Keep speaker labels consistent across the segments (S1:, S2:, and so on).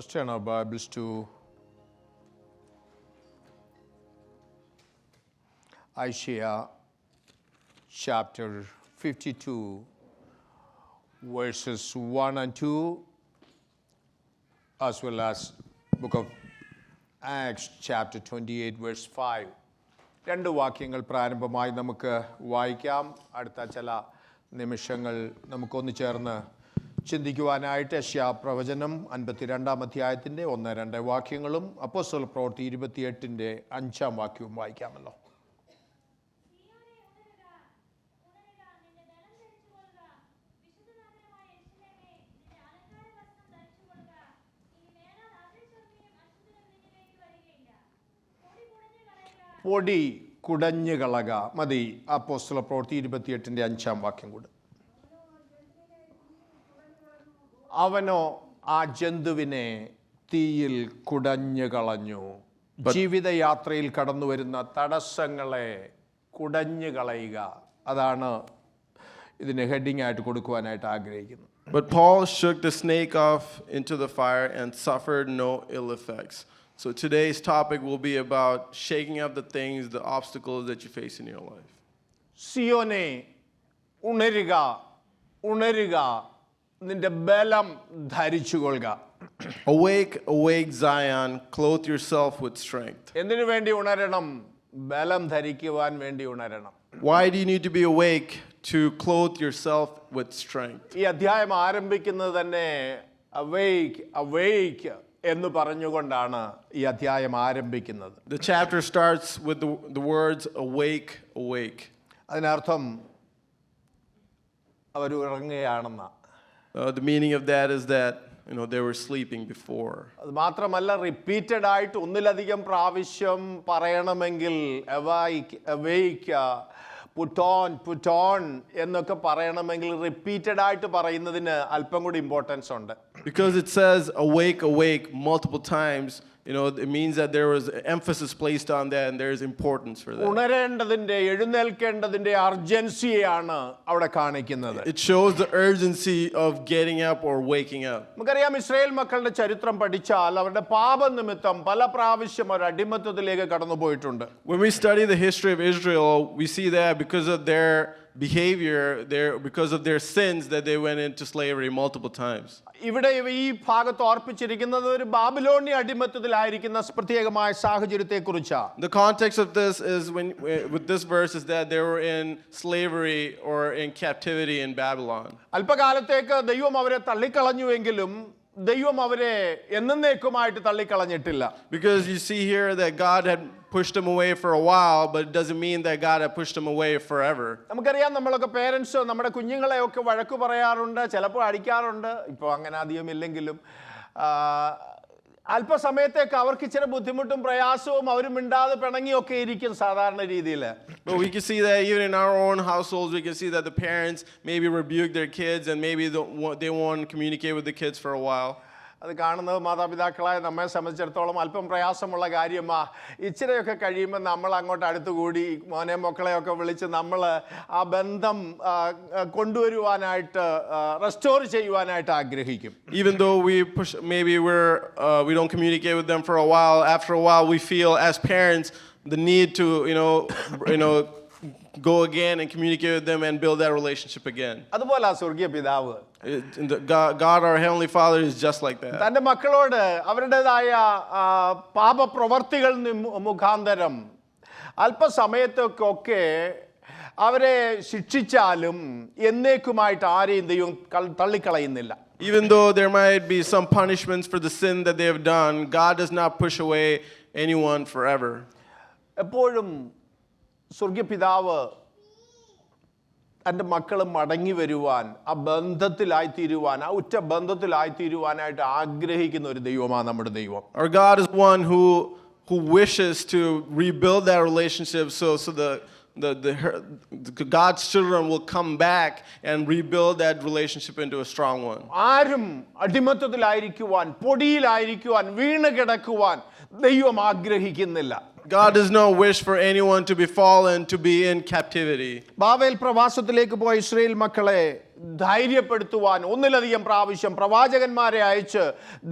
S1: Let's turn our Bibles to Isaiah chapter 52, verses 1 and 2, as well as book of Acts chapter 28, verse 5. രണ്ട് വാക്യങ്ങൾ പ്രാരംഭമായി നമുക്ക് വായിക്കാം. അടുത്ത ചില നിമിഷങ്ങൾ നമുക്കൊന്ന് ചേർന്ന് ചിന്തിക്കുവാനായിട്ട് യെശയ്യാപ്രവചനം 52 അധ്യായത്തിൻ്റെ 1-2 വാക്യങ്ങളും അപ്പോസ്തല പ്രവൃത്തി 28-ന്റെ 5 വാക്യവും വായിക്കാമല്ലോ. പൊടി കുടഞ്ഞു കളക മതി. അപ്പോസ്തല പ്രവൃത്തി 28-ന്റെ 5 വാക്യം കൂടെ. അവനോ ആ ജന്തുവിനെ തീയിൽ കുടഞ്ഞു കളഞ്ഞു. ജീവിതയാത്രയിൽ കടന്നു വരുന്ന തടസ്സങ്ങളെ കുടഞ്ഞു കളയുക, അതാണ് ഇതിന് ഹെഡിങ് ആയിട്ട് കൊടുക്കുവാനായിട്ട് ആഗ്രഹിക്കുന്നത്.
S2: But Paul shook the snake off into the fire and suffered no ill effects. So today's topic will be about shaking up the things, the obstacles that you face in your life.
S1: സിയോനെ ഉണരുക, ഉണരുക, നിന്റെ ബലം ധരിച്ചുകൊള്ളുക.
S2: Awake, awake Zion, clothe yourself with strength.
S1: എന്തിനു വേണ്ടി ഉണരണം? ബലം ധരിക്കുവാൻ വേണ്ടി ഉണരണം.
S2: Why do you need to be awake? To clothe yourself with strength.
S1: ഈ അധ്യായം ആരംഭിക്കുന്നത് തന്നെ awake, awake എന്ന് പറഞ്ഞുകൊണ്ടാണ് ഈ അധ്യായം ആരംഭിക്കുന്നത്.
S2: The chapter starts with the words awake, awake.
S1: അതിനർത്ഥം അവർ ഉറങ്ങുകയാണെന്ന.
S2: The meaning of that is that they were sleeping before.
S1: അത് മാത്രമല്ല, റിപ്പീറ്റഡ് ആയിട്ട് ഒന്നിലധികം പ്രാവശ്യം പറയണമെങ്കിൽ awake, awake, put on എന്നൊക്കെ പറയണമെങ്കിൽ റിപ്പീറ്റഡ് ആയിട്ട് പറയുന്നതിന് അല്പം കൂടി ഇമ്പോർട്ടൻസ് ഉണ്ട്.
S2: Because it says awake, awake multiple times, it means that there was emphasis placed on that and there is importance for that.
S1: ഉണരേണ്ടതിന്റെ, എഴുന്നേൽക്കേണ്ടതിന്റെ അർജൻസിയാണ് അവിടെ കാണിക്കുന്നത്.
S2: It shows the urgency of getting up or waking up.
S1: നമുക്കറിയാം, Israel മക്കളുടെ ചരിത്രം പഠിച്ചാൽ അവരുടെ പാപനിമിത്തം പല പ്രാവശ്യം അവർ അടിമത്തത്തിലേക്ക് കടന്നുപോയിട്ടുണ്ട്.
S2: When we study the history of Israel, we see that because of their behavior, because of their sins, that they went into slavery multiple times.
S1: ഇവിടെ ഈ ഭാഗത്ത് ഓർപ്പിച്ചിരിക്കുന്നത് ഒരു ബാബിലോണിയ അടിമത്തത്തിലായിരിക്കുന്ന പ്രത്യേകമായ സാഹചര്യത്തെക്കുറിച്ചാണ്.
S2: The context of this is with this verse is that they were in slavery or in captivity in Babylon.
S1: അല്പകാലത്തേക്ക് ദൈവം അവരെ തള്ളിക്കളഞ്ഞുവെങ്കിലും ദൈവം അവരെ എന്നേക്കുമായിട്ട് തള്ളിക്കളഞ്ഞിട്ടില്ല.
S2: Because you see here that God had pushed them away for a while, but it doesn't mean that God had pushed them away forever.
S1: നമുക്കറിയാം, നമ്മളൊക്കെ parents നമ്മുടെ കുഞ്ഞുങ്ങളെയൊക്കെ വഴക്ക് പറയാറുണ്ട്, ചിലപ്പോൾ അടിക്കാറുണ്ട്. ഇപ്പോൾ അങ്ങനെ അധികം ഇല്ലെങ്കിലും അല്പസമയത്തേക്ക് അവർക്ക് ഇച്ചിരി ബുദ്ധിമുട്ടും പ്രയാസവും അവർ മിണ്ടാതെ പിണങ്ങിയൊക്കെ ഇരിക്കും സാധാരണ രീതിയിൽ.
S2: But we can see that even in our own households, we can see that the parents maybe rebuke their kids and maybe they won't communicate with the kids for a while.
S1: അത് കാണുന്നത് മാതാപിതാക്കളായ നമ്മെ സംബന്ധിച്ചിടത്തോളം അല്പം പ്രയാസമുള്ള കാര്യമാ. ഇച്ചിരിയൊക്കെ കഴിയുമ്പോൾ നമ്മൾ അങ്ങോട്ട് അടുത്തുകൂടി മോനെ മക്കളെയൊക്കെ വിളിച്ച് നമ്മൾ ആ ബന്ധം കൊണ്ടുവരുവാനായിട്ട്, റെസ്റ്റോർ ചെയ്യുവാനായിട്ട് ആഗ്രഹിക്കും.
S2: Even though we push, maybe we don't communicate with them for a while. After a while, we feel as parents the need to go again and communicate with them and build that relationship again.
S1: അതുപോലെ സ്വർഗീയ പിതാവ്,
S2: God our heavenly Father is just like that.
S1: തന്റെ മക്കളോട് അവരുടേതായ പാപപ്രവർത്തികൾ മുഖാന്തരം അല്പസമയത്തൊക്കെ അവരെ ശിക്ഷിച്ചാലും എന്നേക്കുമായിട്ട് ആരെയും ദൈവം തള്ളിക്കളയുന്നില്ല.
S2: Even though there might be some punishments for the sin that they have done, God does not push away anyone forever.
S1: എപ്പോഴും സ്വർഗീയ പിതാവ് തൻ്റെ മക്കൾ മടങ്ങി വരുവാൻ, ആ ബന്ധത്തിലായിത്തീരുവാൻ, ആ ഉറ്റ ബന്ധത്തിലായിത്തീരുവാനായിട്ട് ആഗ്രഹിക്കുന്ന ഒരു ദൈവമാണ് നമ്മുടെ ദൈവം.
S2: Our God is one who wishes to rebuild that relationship so God's children will come back and rebuild that relationship into a strong one.
S1: ആരും അടിമത്തത്തിലായിരിക്കുവാൻ, പൊടിയിലായിരിക്കുവാൻ, വീണ് കിടക്കുവാൻ ദൈവം ആഗ്രഹിക്കുന്നില്ല.
S2: God does not wish for anyone to be fallen, to be in captivity.
S1: Babel പ്രവാസത്തിലേക്ക് പോയ Israel മക്കളെ ധൈര്യപ്പെടുത്തുവാൻ ഒന്നിലധികം പ്രാവശ്യം പ്രവാചകന്മാരെ അയച്ച്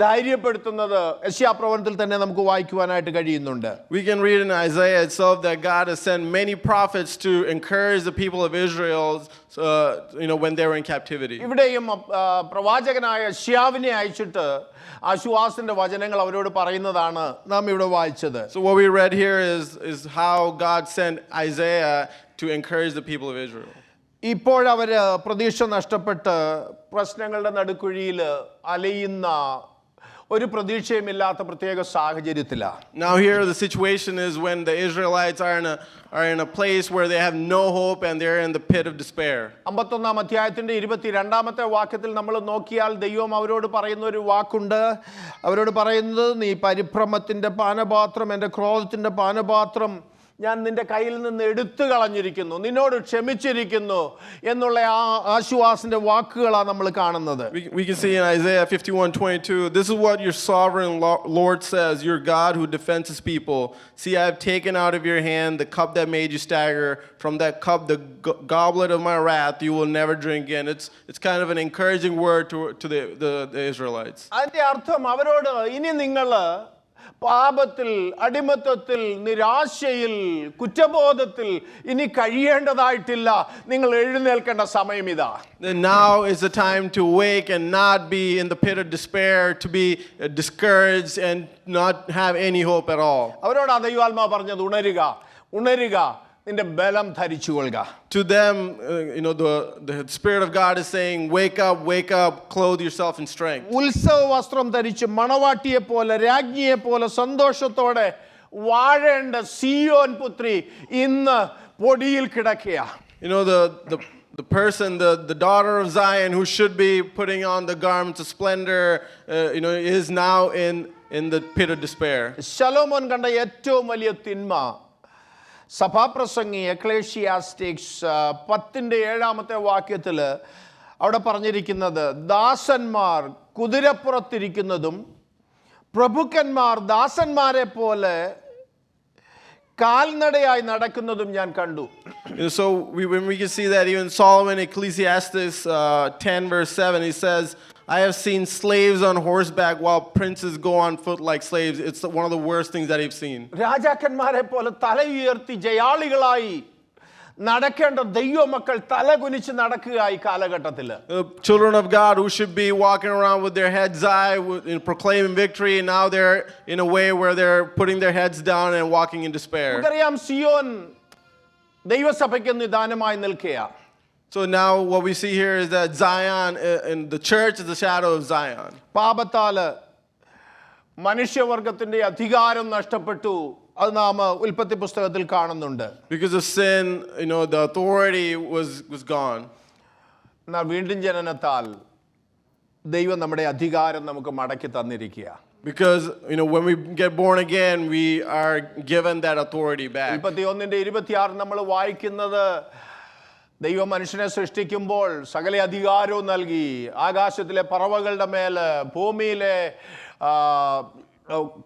S1: ധൈര്യപ്പെടുത്തുന്നത് യെശയ്യാപ്രവചനത്തിൽ തന്നെ നമുക്ക് വായിക്കുവാനായിട്ട് കഴിയുന്നുണ്ട്.
S2: We can read in Isaiah itself that God has sent many prophets to encourage the people of Israel, when they were in captivity.
S1: ഇവിടെയും പ്രവാചകനായ യെശയ്യാവിനെ അയച്ചിട്ട് ആശ്വാസത്തിന്റെ വചനങ്ങൾ അവരോട് പറയുന്നതാണ് നാം ഇവിടെ വായിച്ചത്.
S2: So what we read here is how God sent Isaiah to encourage the people of Israel.
S1: ഇപ്പോഴവർ പ്രതീക്ഷ നഷ്ടപ്പെട്ട് പ്രശ്നങ്ങളുടെ നടുക്കുഴിയിൽ അലയുന്ന ഒരു പ്രതീക്ഷയുമില്ലാത്ത പ്രത്യേക സാഹചര്യത്തിലാണ്.
S2: Now here the situation is when the Israelites are in a place where they have no hope and they're in the pit of despair.
S1: 51 അധ്യായത്തിന്റെ 22ാമത്തെ വാക്യത്തിൽ നമ്മൾ നോക്കിയാൽ ദൈവം അവരോട് പറയുന്ന ഒരു വാക്കുണ്ട്. അവരോട് പറയുന്നത്, നീ പരിഭ്രമത്തിന്റെ പാനപാത്രം, എൻ്റെ ക്രോധത്തിന്റെ പാനപാത്രം ഞാൻ നിന്റെ കയ്യിൽ നിന്ന് എടുത്തു കളഞ്ഞിരിക്കുന്നു, നിന്നോട് ക്ഷമിച്ചിരിക്കുന്നു എന്നുള്ള ആ ആശ്വാസന്റെ വാക്കുകളാണ് നമ്മൾ കാണുന്നത്.
S2: We can see in Isaiah 51:22, this is what your sovereign Lord says, your God who defends his people. See, I have taken out of your hand the cup that made you stagger. From that cup, the goblet of my wrath, you will never drink again. It's kind of an encouraging word to the Israelites.
S1: അതിന്റെ അർത്ഥം അവരോട്, ഇനി നിങ്ങൾ പാപത്തിൽ, അടിമത്തത്തിൽ, നിരാശയിൽ, കുറ്റബോധത്തിൽ ഇനി കഴിയേണ്ടതായിട്ടില്ല, നിങ്ങൾ എഴുന്നേൽക്കേണ്ട സമയം ഇതാ.
S2: Now is the time to wake and not be in the pit of despair, to be discouraged and not have any hope at all.
S1: അവരോട് ദൈവാത്മാവ് പറഞ്ഞത്, ഉണരുക, ഉണരുക, നിന്റെ ബലം ധരിച്ചുകൊള്ളുക.
S2: To them, the Spirit of God is saying, wake up, clothe yourself in strength.
S1: ഉത്സവ വസ്ത്രം ധരിച്ച് മണവാട്ടിയെ പോലെ, രാജ്ഞിയെ പോലെ സന്തോഷത്തോടെ വാഴേണ്ട സിയോൻ പുത്രി ഇന്ന് പൊടിയിൽ കിടക്കുക.
S2: The person, the daughter of Zion, who should be putting on the garments of splendor, is now in the pit of despair.
S1: ശലോമോൻ കണ്ട ഏറ്റവും വലിയ തിന്മ, സഭാപ്രസംഗി എക്ലേഷിയാസ്റ്റിക്സ് 10:7 വാക്യത്തിൽ അവിടെ പറഞ്ഞിരിക്കുന്നത്, ദാസന്മാർ കുതിരപ്പുറത്തിരിക്കുന്നതും പ്രഭുക്കന്മാർ ദാസന്മാരെ പോലെ കാൽനടയായി നടക്കുന്നതും ഞാൻ കണ്ടു.
S2: So when we can see that even Solomon, Ecclesiastes 10:7, he says, I have seen slaves on horseback while princes go on foot like slaves. It's one of the worst things that I've seen.
S1: രാജാക്കന്മാരെ പോലെ തല ഉയർത്തി ജയാളികളായി നടക്കേണ്ട ദൈവമക്കൾ തലകുനിച്ച് നടക്കുക ഈ കാലഘട്ടത്തിൽ.
S2: Children of God who should be walking around with their heads high, proclaiming victory, and now they're in a way where they're putting their heads down and walking in despair.
S1: നമുക്കറിയാം സിയോൻ ദൈവസഭയ്ക്ക് നിദാനമായി നിൽക്കുക.
S2: So now what we see here is that Zion, and the church is the shadow of Zion.
S1: പാപത്താല് മനുഷ്യവർഗത്തിന്റെ അധികാരം നഷ്ടപ്പെട്ടു. അത് നാം ഉൽപ്പത്തി പുസ്തകത്തിൽ കാണുന്നുണ്ട്.
S2: Because of sin, the authority was gone.
S1: എന്നാൽ വീണ്ടും ജനനത്താൽ ദൈവം നമ്മുടെ അധികാരം നമുക്ക് മടക്കി തന്നിരിക്കുക.
S2: Because when we get born again, we are given that authority back.
S1: 51:26 നമ്മൾ വായിക്കുന്നത്, ദൈവം മനുഷ്യനെ സൃഷ്ടിക്കുമ്പോൾ സകല അധികാരവും നൽകി. ആകാശത്തിലെ പറവകളുടെ മേല്, ഭൂമിയിലെ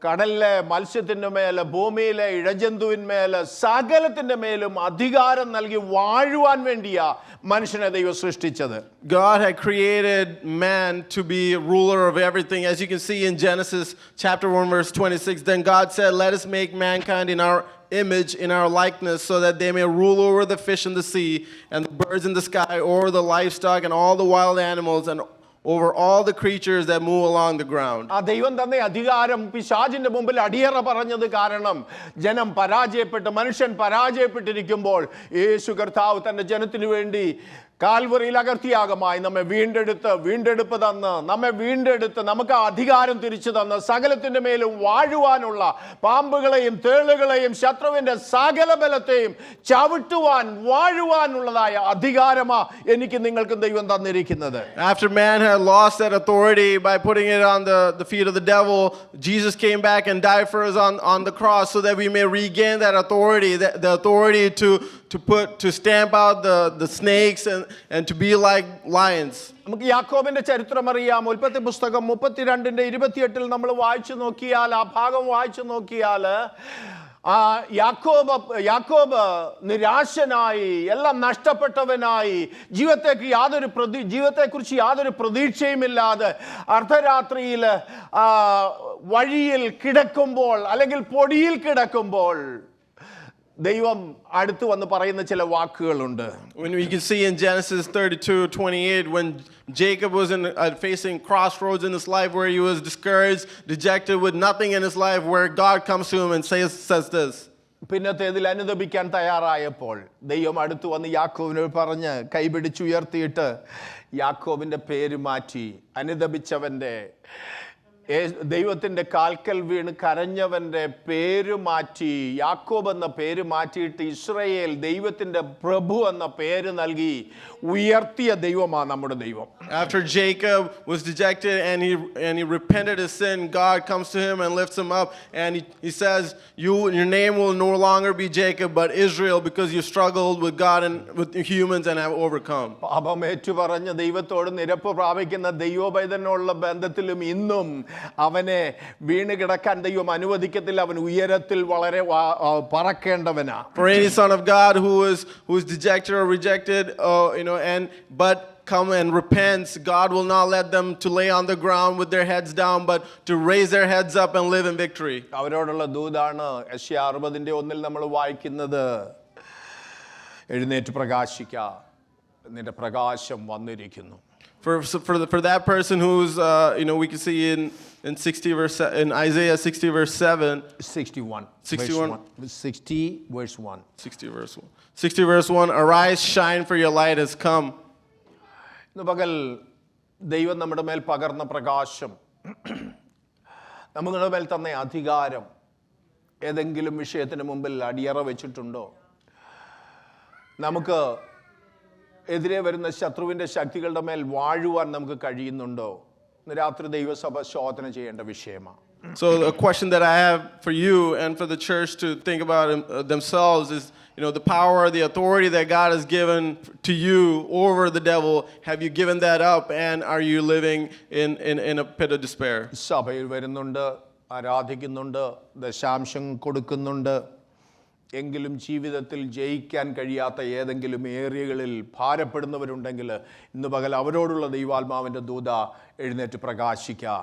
S1: കടലിലെ മത്സ്യത്തിൻ്റെ മേലെ, ഭൂമിയിലെ ഇഴജന്തുവിന്മേല്, സകലത്തിൻ്റെ മേലും അധികാരം നൽകി വാഴുവാൻ വേണ്ടിയാ മനുഷ്യനെ ദൈവം സൃഷ്ടിച്ചത്.
S2: God had created man to be a ruler of everything. As you can see in Genesis chapter 1 verse 26, then God said, let us make mankind in our image, in our likeness, so that they may rule over the fish in the sea and the birds in the sky, over the livestock and all the wild animals, and over all the creatures that move along the ground.
S1: ആ ദൈവം തന്നെ അധികാരം പിശാചിന്റെ മുമ്പിൽ അടിയറ പറഞ്ഞത് കാരണം ജനം പരാജയപ്പെട്ട്, മനുഷ്യൻ പരാജയപ്പെട്ടിരിക്കുമ്പോൾ യേശു കർത്താവ് തന്റെ ജനത്തിനു വേണ്ടി കാൽവറിയിൽ അകർത്തിയാഗമായി നമ്മെ വീണ്ടെടുപ്പ് തന്ന്, നമ്മെ വീണ്ടെടുത്ത് നമുക്ക് അധികാരം തിരിച്ചു തന്ന് സകലത്തിന്റെ മേലും വാഴുവാനുള്ള, പാമ്പുകളെയും തേളുകളെയും ശത്രുവിന്റെ സകല ബലത്തെയും ചവിട്ടുവാൻ വാഴുവാനുള്ളതായ അധികാരമാ എനിക്ക് നിങ്ങൾക്കും ദൈവം തന്നിരിക്കുന്നത്.
S2: After man had lost that authority by putting it on the feet of the devil, Jesus came back and died for us on the cross so that we may regain that authority, the authority to stamp out the snakes and to be like lions.
S1: നമുക്ക് യാക്കോബിന്റെ ചരിത്രം അറിയാം. ഉൽപ്പത്തി പുസ്തകം 32:28 നമ്മൾ വായിച്ചു നോക്കിയാൽ, ആ ഭാഗം വായിച്ചു നോക്കിയാൽ, യാക്കോബ് നിരാശനായി, എല്ലാം നഷ്ടപ്പെട്ടവനായി, ജീവിതത്തെക്കുറിച്ച് യാതൊരു പ്രതീക്ഷയുമില്ലാതെ അർദ്ധരാത്രിയിൽ വഴിയിൽ കിടക്കുമ്പോൾ അല്ലെങ്കിൽ പൊടിയിൽ കിടക്കുമ്പോൾ ദൈവം അടുത്ത് വന്ന് പറയുന്ന ചില വാക്കുകളുണ്ട്.
S2: When we can see in Genesis 32:28, when Jacob was facing crossroads in his life where he was discouraged, dejected with nothing in his life, where God comes to him and says this.
S1: പിന്നത്തേതിൽ അനുദപിക്കാൻ തയ്യാറായപ്പോൾ ദൈവം അടുത്ത് വന്ന് യാക്കോബിനെ പറഞ്ഞ് കൈപിടിച്ചുയർത്തിയിട്ട് യാക്കോബിന്റെ പേര് മാറ്റി, അനുദപിച്ചവന്റെ ദൈവത്തിന്റെ കാൽക്കൽ വീണ് കരഞ്ഞവന്റെ പേര് മാറ്റി യാക്കോബ് എന്ന പേര് മാറ്റിയിട്ട് ഇസ്രായേൽ ദൈവത്തിന്റെ പ്രഭു എന്ന പേര് നൽകി ഉയർത്തിയ ദൈവമാണ് നമ്മുടെ ദൈവം.
S2: After Jacob was dejected and he repented his sin, God comes to him and lifts him up, and he says, your name will no longer be Jacob but Israel, because you struggled with God and with humans and have overcome.
S1: പാപം ഏറ്റുപറഞ്ഞ ദൈവത്തോട് നിരപ്പ് പ്രാപിക്കുന്ന ദൈവപൈതനുള്ള ബന്ധത്തിലും ഇന്നും അവനെ വീണ് കിടക്കാൻ ദൈവം അനുവദിക്കത്തില്ല. അവൻ ഉയരത്തിൽ വളരെ പറക്കേണ്ടവനാ.
S2: For any son of God who is dejected or rejected, but come and repents, God will not let them to lay on the ground with their heads down, but to raise their heads up and live in victory.
S1: അവരോടുള്ള ദൂതാണ് യെശയ്യാ 60:1 നമ്മൾ വായിക്കുന്നത്, എഴുന്നേറ്റ് പ്രകാശിക്ക, നിന്റെ പ്രകാശം വന്നിരിക്കുന്നു.
S2: For that person who's we can see in Isaiah 60 verse 7,
S1: 61
S2: verse 1, arise, shine, for your light has come.
S1: ഇന്ന് പകൽ ദൈവം നമ്മുടെ മേൽ പകർന്ന പ്രകാശം, നമ്മുടെ മേൽ തന്ന അധികാരം ഏതെങ്കിലും വിഷയത്തിന് മുമ്പിൽ അടിയറ വെച്ചിട്ടുണ്ടോ? നമുക്ക് എതിരെ വരുന്ന ശത്രുവിൻ്റെ ശക്തികളുടെ മേൽ വാഴുവാൻ നമുക്ക് കഴിയുന്നുണ്ടോ? ഇന്ന് രാത്രി ദൈവസഭ ശോധന ചെയ്യേണ്ട വിഷയമാണ്.
S2: So a question that I have for you and for the church to think about themselves is, the power, the authority that God has given to you over the devil, have you given that up, and are you living in a pit of despair?
S1: സഭയിൽ വരുന്നുണ്ട്, ആരാധിക്കുന്നുണ്ട്, ദശാംശം കൊടുക്കുന്നുണ്ട്, എങ്കിലും ജീവിതത്തിൽ ജയിക്കാൻ കഴിയാത്ത ഏതെങ്കിലും ഏരിയകളിൽ ഭാരപ്പെടുന്നവരുണ്ടെങ്കിൽ ഇന്ന് പകൽ അവരോടുള്ള ദൈവാത്മാവിൻ്റെ ദൂത, എഴുന്നേറ്റ് പ്രകാശിക്കുക,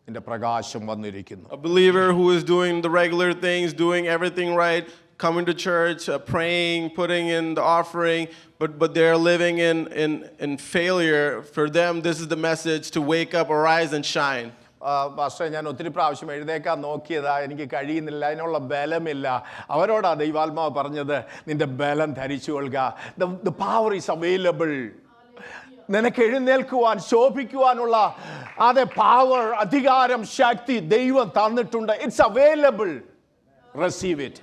S1: നിന്റെ പ്രകാശം വന്നിരിക്കുന്നു.
S2: A believer who is doing the regular things, doing everything right, coming to church, praying, putting in the offering, but they're living in failure. For them, this is the message to wake up, arise, and shine.
S1: Pastor, ഞാൻ ഒത്തിരി പ്രാവശ്യം എഴുന്നേക്കാൻ നോക്കിയതാ, എനിക്ക് കഴിയുന്നില്ല, അതിനുള്ള ബലമില്ല. അവരോടാ ദൈവാത്മാവ് പറഞ്ഞത്, നിന്റെ ബലം ധരിച്ചു കൊള്ളുക. The power is available. നിനക്ക് എഴുന്നേൽക്കുവാൻ, ശോഭിക്കുവാനുള്ള അതേ പവർ, അധികാരം, ശക്തി ദൈവം തന്നിട്ടുണ്ട്. It's available. Receive it.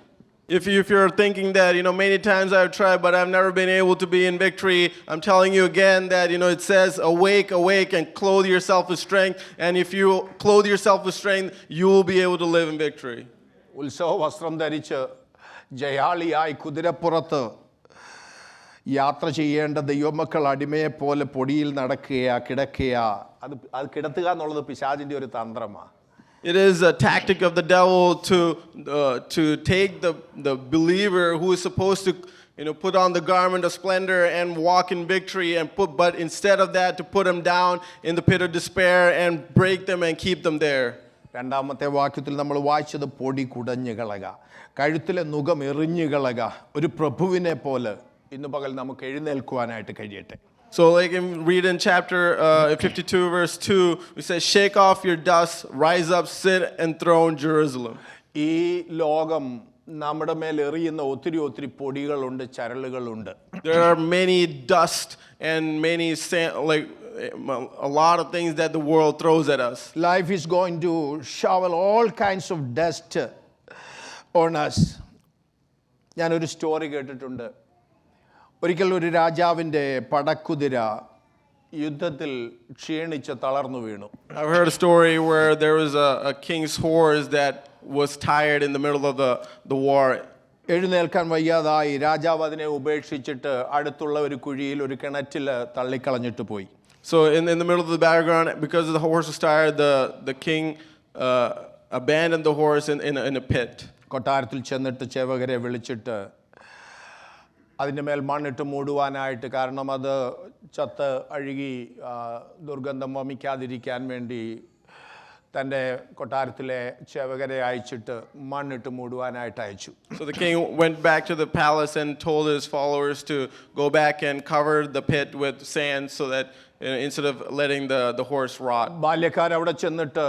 S2: If you're thinking that, many times I've tried, but I've never been able to be in victory, I'm telling you again that, it says, awake, awake, and clothe yourself with strength. And if you clothe yourself with strength, you will be able to live in victory.
S1: ഉത്സവ വസ്ത്രം ധരിച്ച് ജയാളിയായി കുതിരപ്പുറത്ത് യാത്ര ചെയ്യേണ്ട ദൈവമക്കൾ അടിമയെ പോലെ പൊടിയിൽ നടക്കുക, കിടക്കുക. അത് കിടത്തുക എന്നുള്ളത് പിശാചിൻ്റെ ഒരു തന്ത്രമാണ്.
S2: It is a tactic of the devil to take the believer who is supposed to put on the garment of splendor and walk in victory, but instead of that, to put them down in the pit of despair and break them and keep them there.
S1: രണ്ടാമത്തെ വാക്യത്തിൽ നമ്മൾ വായിച്ചത് പൊടി കുടഞ്ഞു കളക, കഴുത്തിലെ നുകം എറിഞ്ഞു കളക, ഒരു പ്രഭുവിനെ പോലെ ഇന്ന് പകൽ നമുക്ക് എഴുന്നേൽക്കുവാനായിട്ട് കഴിയട്ടെ.
S2: So like read in chapter 52 verse 2, we say, shake off your dust, rise up, sit enthroned Jerusalem.
S1: ഈ ലോകം നമ്മുടെ മേൽ എറിയുന്ന ഒത്തിരി പൊടികളുണ്ട്, ചരലുകളുണ്ട്.
S2: There are many dust and many a lot of things that the world throws at us.
S1: Life is going to shower all kinds of dust on us. ഞാനൊരു story കേട്ടിട്ടുണ്ട്. ഒരിക്കൽ ഒരു രാജാവിൻ്റെ പടക്കുതിര യുദ്ധത്തിൽ ക്ഷീണിച്ച് തളർന്നു വീണു.
S2: I've heard a story where there was a king's horse that was tired in the middle of the war.
S1: എഴുന്നേൽക്കാൻ വയ്യാതായി രാജാവ് അതിനെ ഉപേക്ഷിച്ചിട്ട് അടുത്തുള്ള ഒരു കുഴിയിൽ, ഒരു കിണറ്റിൽ തള്ളിക്കളഞ്ഞിട്ട് പോയി.
S2: So in the middle of the battleground, because the horse was tired, the king abandoned the horse in a pit.
S1: കൊട്ടാരത്തിൽ ചെന്നിട്ട് ചേവകരെ വിളിച്ചിട്ട് അതിൻ്റെ മേൽ മണ്ണിട്ട് മൂടുവാനായിട്ട്, കാരണം അത് ചത്ത് അഴുകി ദുർഗന്ധം വമിക്കാതിരിക്കാൻ വേണ്ടി തൻ്റെ കൊട്ടാരത്തിലെ ചേവകരെ അയച്ചിട്ട് മണ്ണിട്ട് മൂടുവാനായിട്ട് അയച്ചു.
S2: So the king went back to the palace and told his followers to go back and cover the pit with sand so that instead of letting the horse rot.
S1: ബാല്യക്കാർ അവിടെ ചെന്നിട്ട്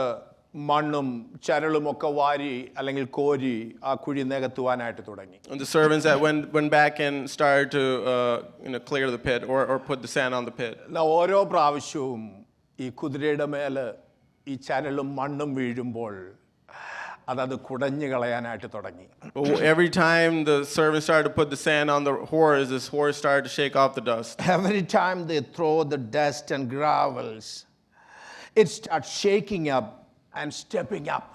S1: മണ്ണും ചരളും ഒക്കെ വാരി അല്ലെങ്കിൽ കോരി ആ കുഴി നികത്തുവാനായിട്ട് തുടങ്ങി.
S2: And the servants that went back and started to clear the pit or put the sand on the pit.
S1: ഓരോ പ്രാവശ്യവും ഈ കുതിരയുടെ മേല് ഈ ചരളും മണ്ണും വീഴുമ്പോൾ അതത് കുടഞ്ഞു കളയാനായിട്ട് തുടങ്ങി.
S2: Every time the servants started to put the sand on the horse, this horse started to shake off the dust.
S1: Every time they throw the dust and gravels, it starts shaking up and stepping up.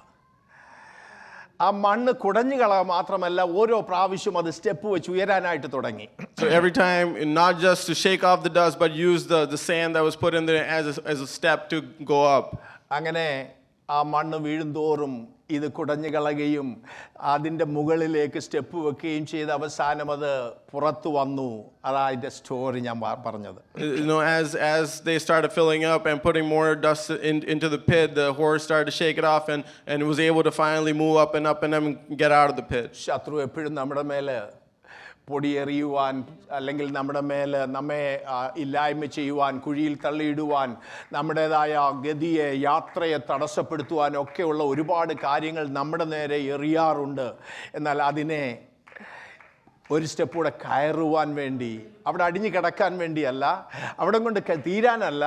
S1: ആ മണ്ണ് കുടഞ്ഞു കളയാ മാത്രമല്ല ഓരോ പ്രാവശ്യം അത് step വെച്ച് ഉയരാനായിട്ട് തുടങ്ങി.
S2: So every time, not just to shake off the dust, but use the sand that was put in there as a step to go up.
S1: അങ്ങനെ ആ മണ്ണ് വീഴുന്തോറും ഇത് കുടഞ്ഞു കളയുകയും അതിൻ്റെ മുകളിലേക്ക് സ്റ്റെപ്പ് വെക്കുകയും ചെയ്ത് അവസാനം അത് പുറത്തു വന്നു. അതാ അതിൻ്റെ സ്റ്റോറി ഞാൻ പറഞ്ഞത്.
S2: As they started filling up and putting more dust into the pit, the horse started to shake it off and was able to finally move up and get out of the pit.
S1: ശത്രു എപ്പോഴും നമ്മുടെ മേലെ പൊടിയെറിയുവാൻ അല്ലെങ്കിൽ നമ്മുടെ മേലെ നമ്മെ ഇല്ലായ്മ ചെയ്യുവാൻ, കുഴിയിൽ തള്ളിയിടുവാൻ, നമ്മുടേതായ ഗതിയെ യാത്രയെ തടസ്സപ്പെടുത്തുവാനൊക്കെയുള്ള ഒരുപാട് കാര്യങ്ങൾ നമ്മുടെ നേരെ എറിയാറുണ്ട്. എന്നാൽ അതിനെ ഒരു സ്റ്റെപ്പ് കൂടെ കയറുവാൻ വേണ്ടി, അവിടെ അടിഞ്ഞു കിടക്കാൻ വേണ്ടിയല്ല, അവിടെ കൊണ്ട് തീരാനല്ല,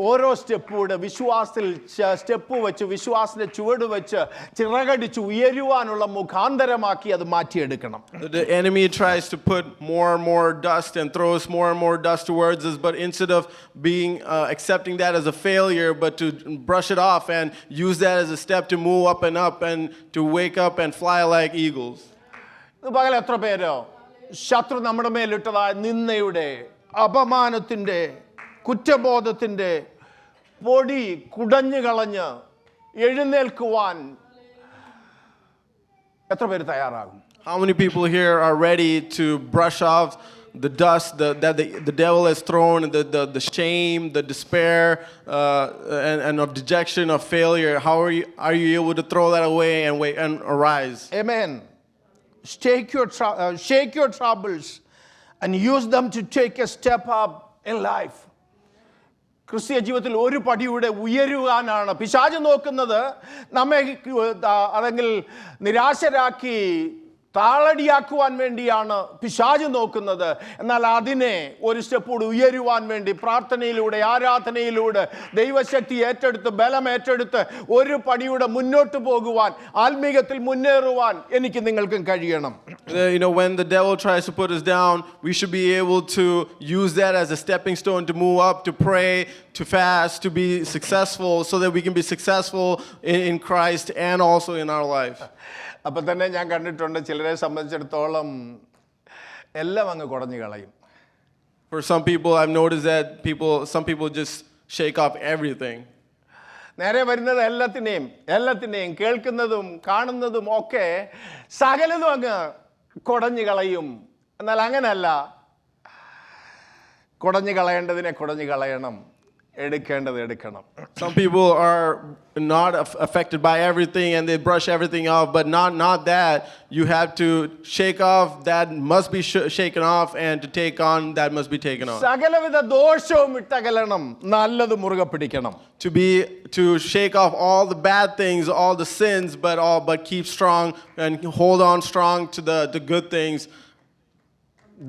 S1: ഓരോ സ്റ്റെപ്പൂടെ വിശ്വാസത്തിൽ സ്റ്റെപ്പ് വെച്ച് വിശ്വാസത്തിന്റെ ചുവട് വെച്ച് ചിറകടിച്ച് ഉയരുവാനുള്ള മുഖാന്തരമാക്കി അത് മാറ്റിയെടുക്കണം.
S2: The enemy tries to put more and more dust and throws more and more dust towards us, but instead of being accepting that as a failure, but to brush it off and use that as a step to move up and to wake up and fly like eagles.
S1: പകൽ എത്ര പേരോ ശത്രു നമ്മുടെ മേലിട്ടതായ നിന്ദയുടെ, അപമാനത്തിൻ്റെ, കുറ്റബോധത്തിൻ്റെ പൊടി കുടഞ്ഞു കളഞ്ഞ് എഴുന്നേൽക്കുവാൻ എത്ര പേര് തയ്യാറാകും?
S2: How many people here are ready to brush off the dust that the devil has thrown, the shame, the despair, and of dejection, of failure? How are you able to throw that away and arise?
S1: Amen. Shake your troubles and use them to take a step up in life. ക്രിസ്തീയ ജീവിതത്തിൽ ഒരു പടിയുടെ ഉയരുവാനാണ് പിശാച് നോക്കുന്നത്. നമ്മെ അല്ലെങ്കിൽ നിരാശരാക്കി താളടിയാക്കുവാൻ വേണ്ടിയാണ് പിശാച് നോക്കുന്നത്. എന്നാൽ അതിനെ ഒരു സ്റ്റെപ്പ് കൂടി ഉയരുവാൻ വേണ്ടി പ്രാർത്ഥനയിലൂടെ, ആരാധനയിലൂടെ, ദൈവശക്തി ഏറ്റെടുത്ത്, ബലം ഏറ്റെടുത്ത് ഒരു പടിയുടെ മുന്നോട്ട് പോകുവാൻ, ആത്മീകത്തിൽ മുന്നേറുവാൻ എനിക്ക് നിങ്ങൾക്കും കഴിയണം.
S2: When the devil tries to put us down, we should be able to use that as a stepping stone to move up, to pray, to fast, to be successful, so that we can be successful in Christ and also in our life.
S1: അപ്പം തന്നെ ഞാൻ കണ്ടിട്ടുണ്ട് ചിലരെ സംബന്ധിച്ചിടത്തോളം എല്ലാം അങ്ങ് കുടഞ്ഞു കളയും.
S2: For some people, I've noticed that some people just shake off everything.
S1: നേരെ വരുന്നത് എല്ലാത്തിനെയും കേൾക്കുന്നതും കാണുന്നതും ഒക്കെ സകലതും അങ്ങ് കുടഞ്ഞു കളയും. എന്നാൽ അങ്ങനല്ല, കുടഞ്ഞു കളയേണ്ടതിനെ കുടഞ്ഞു കളയണം, എടുക്കേണ്ടത് എടുക്കണം.
S2: Some people are not affected by everything and they brush everything off, but not that. You have to shake off that must be shaken off, and to take on that must be taken off.
S1: സകലവിധ ദോഷവും വിട്ടകലണം, നല്ലത് മുറുകെ പിടിക്കണം.
S2: To shake off all the bad things, all the sins, but keep strong and hold on strong to the good things.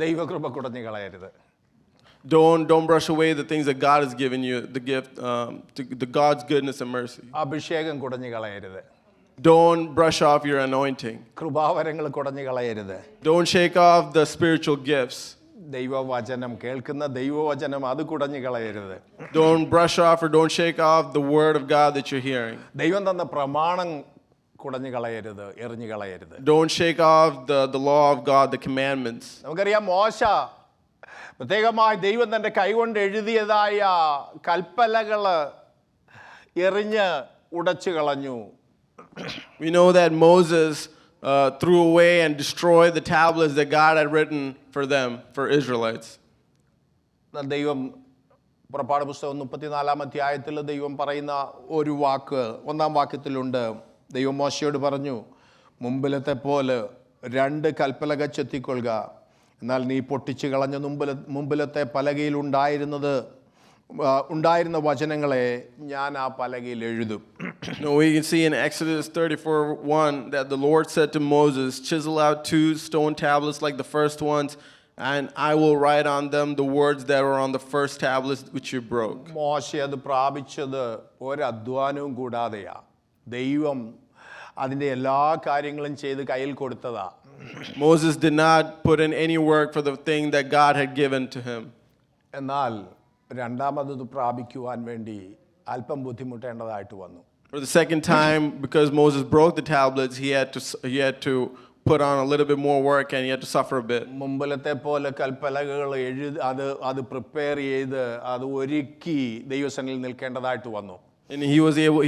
S1: ദൈവകൃപ കുടഞ്ഞു കളയരുത്.
S2: Don't brush away the things that God has given you, the gift, the God's goodness and mercy.
S1: അഭിഷേകം കുടഞ്ഞു കളയരുത്.
S2: Don't brush off your anointing.
S1: കൃപാവരങ്ങൾ കുടഞ്ഞു കളയരുത്.
S2: Don't shake off the spiritual gifts.
S1: ദൈവവചനം കേൾക്കുന്ന ദൈവവചനം അത് കുടഞ്ഞു കളയരുത്.
S2: Don't brush off or don't shake off the word of God that you're hearing.
S1: ദൈവം തന്ന പ്രമാണം കുടഞ്ഞു കളയരുത്, എറിഞ്ഞു കളയരുത്.
S2: Don't shake off the law of God, the commandments.
S1: നമുക്കറിയാം മോശ പ്രത്യേകമായി ദൈവം തൻ്റെ കൈകൊണ്ട് എഴുതിയതായ കൽപ്പലകൾ എറിഞ്ഞ് ഉടച്ചു കളഞ്ഞു.
S2: We know that Moses threw away and destroyed the tablets that God had written for them, for Israelites.
S1: ദൈവം പുറപ്പാട് പുസ്തകം 34 അധ്യായത്തിൽ ദൈവം പറയുന്ന ഒരു വാക്ക് 1 വാക്യത്തിലുണ്ട്. ദൈവം മോശയോട് പറഞ്ഞു, മുമ്പിലത്തെ പോലെ 2 കൽപ്പലക ചെത്തിക്കൊള്ളുക, എന്നാൽ നീ പൊട്ടിച്ചു കളഞ്ഞ മുമ്പിലത്തെ പലകയിൽ ഉണ്ടായിരുന്ന വചനങ്ങളെ ഞാൻ ആ പലകയിൽ എഴുതും.
S2: No, we can see in Exodus 34:1 that the Lord said to Moses, chisel out 2 stone tablets like the first ones, and I will write on them the words that were on the first tablets which you broke.
S1: മോശ അത് പ്രാപിച്ചത് ഒരധ്വാനവും കൂടാതെയാ. ദൈവം അതിൻ്റെ എല്ലാ കാര്യങ്ങളും ചെയ്ത് കയ്യിൽ കൊടുത്തതാ.
S2: Moses did not put in any work for the thing that God had given to him.
S1: എന്നാൽ രണ്ടാമത് പ്രാപിക്കുവാൻ വേണ്ടി അല്പം ബുദ്ധിമുട്ടേണ്ടതായിട്ട് വന്നു.
S2: For the second time, because Moses broke the tablets, he had to put on a little bit more work and he had to suffer a bit.
S1: മുമ്പിലത്തെ പോലെ കൽപ്പലകകൾ അത് prepare ചെയ്ത് അത് ഒരുക്കി ദൈവസന്നിധിയിൽ നിൽക്കേണ്ടതായിട്ട് വന്നു.
S2: And